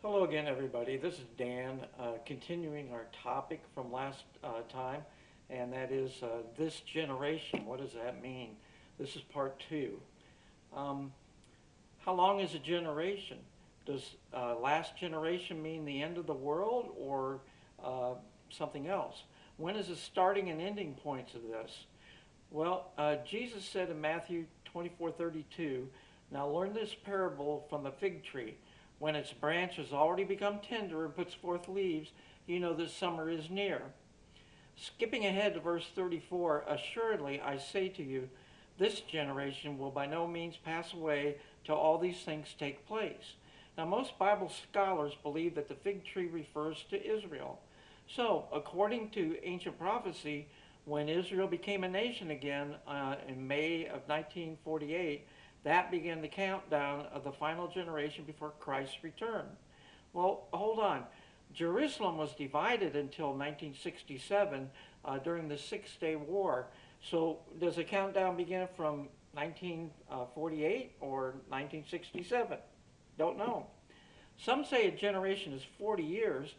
Hello again, everybody. This is Dan, continuing our topic from last time, and that is this generation. What does that mean? This is part two. Um, how long is a generation? Does last generation mean the end of the world or uh, something else? When is the starting and ending points of this? Well, Jesus said in Matthew 24:32, "Now learn this parable from the fig tree. When its branch has already become tender and puts forth leaves, you know that summer is near." Skipping ahead to verse 34, "Assuredly, I say to you, this generation will by no means pass away till all these things take place." Now, most Bible scholars believe that the fig tree refers to Israel. So, according to ancient prophecy, when Israel became a nation again in May of 1948, that began the countdown of the final generation before Christ's return. Well, hold on. Jerusalem was divided until 1967 during the Six-Day War. So does the countdown begin from 1948 or 1967? Don't know. Some say a generation is 40 years,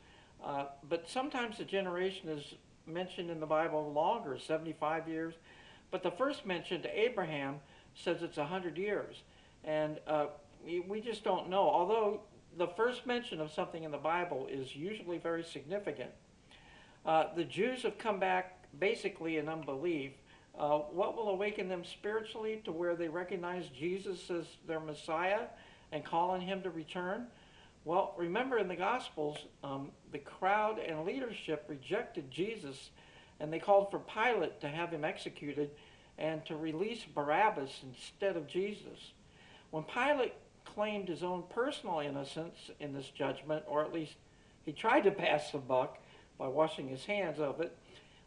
but sometimes a generation is mentioned in the Bible longer, 75 years. But the first mention to Abraham says it's 100 years. And we just don't know. Although the first mention of something in the Bible is usually very significant. The Jews have come back basically in unbelief. What will awaken them spiritually to where they recognize Jesus as their Messiah and call on him to return? Well, remember in the Gospels, the crowd and leadership rejected Jesus, and they called for Pilate to have him executed and to release Barabbas instead of Jesus. When Pilate claimed his own personal innocence in this judgment, or at least he tried to pass the buck by washing his hands of it,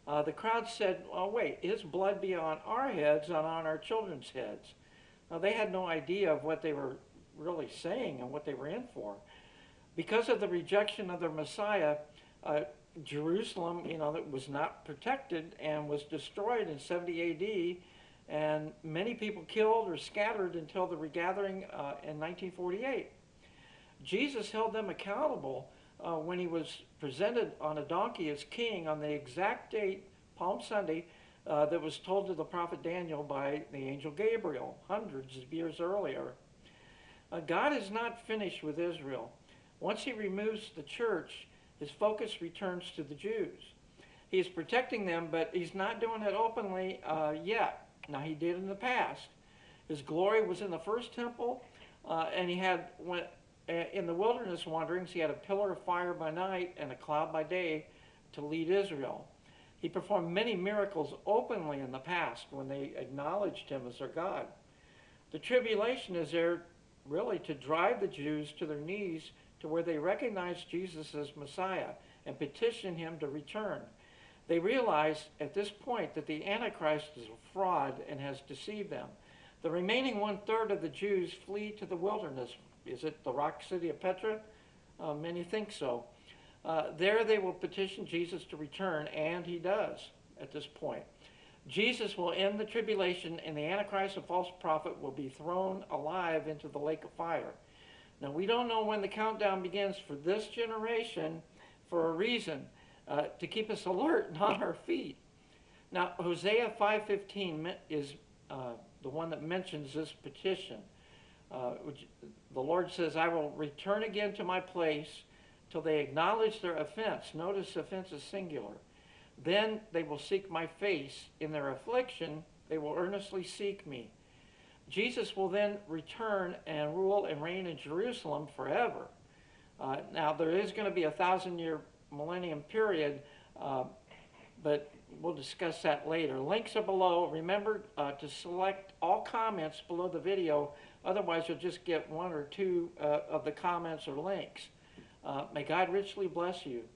the crowd said, "Oh, wait, his blood be on our heads and on our children's heads." Now, they had no idea of what they were really saying and what they were in for. Because of the rejection of their Messiah, Jerusalem, that was not protected and was destroyed in 70 AD, and many people killed or scattered until the regathering in 1948. Jesus held them accountable when he was presented on a donkey as king on the exact date, Palm Sunday, that was told to the prophet Daniel by the angel Gabriel hundreds of years earlier. God is not finished with Israel. Once he removes the church, his focus returns to the Jews. He is protecting them, but he's not doing it openly yet. Now, he did in the past. His glory was in the first temple, and he had, in the wilderness wanderings, he had a pillar of fire by night and a cloud by day to lead Israel. He performed many miracles openly in the past when they acknowledged him as their God. The tribulation is there really to drive the Jews to their knees to where they recognize Jesus as Messiah and petition him to return. They realize at this point that the Antichrist is a fraud and has deceived them. The remaining one-third of the Jews flee to the wilderness. Is it the rock city of Petra? Many think so. There they will petition Jesus to return, and he does at this point. Jesus will end the tribulation, and the Antichrist, a false prophet, will be thrown alive into the lake of fire. Now, we don't know when the countdown begins for this generation for a reason, to keep us alert and on our feet. Now, Hosea 5:15 is the one that mentions this petition. Which the Lord says, "I will return again to my place till they acknowledge their offense." Notice offense is singular. "Then they will seek my face. In their affliction, they will earnestly seek me." Jesus will then return and rule and reign in Jerusalem forever. Now, there is going to be a 1,000-year millennium period, but we'll discuss that later. Links are below. Remember to select all comments below the video. Otherwise, you'll just get one or two of the comments or links. May God richly bless you.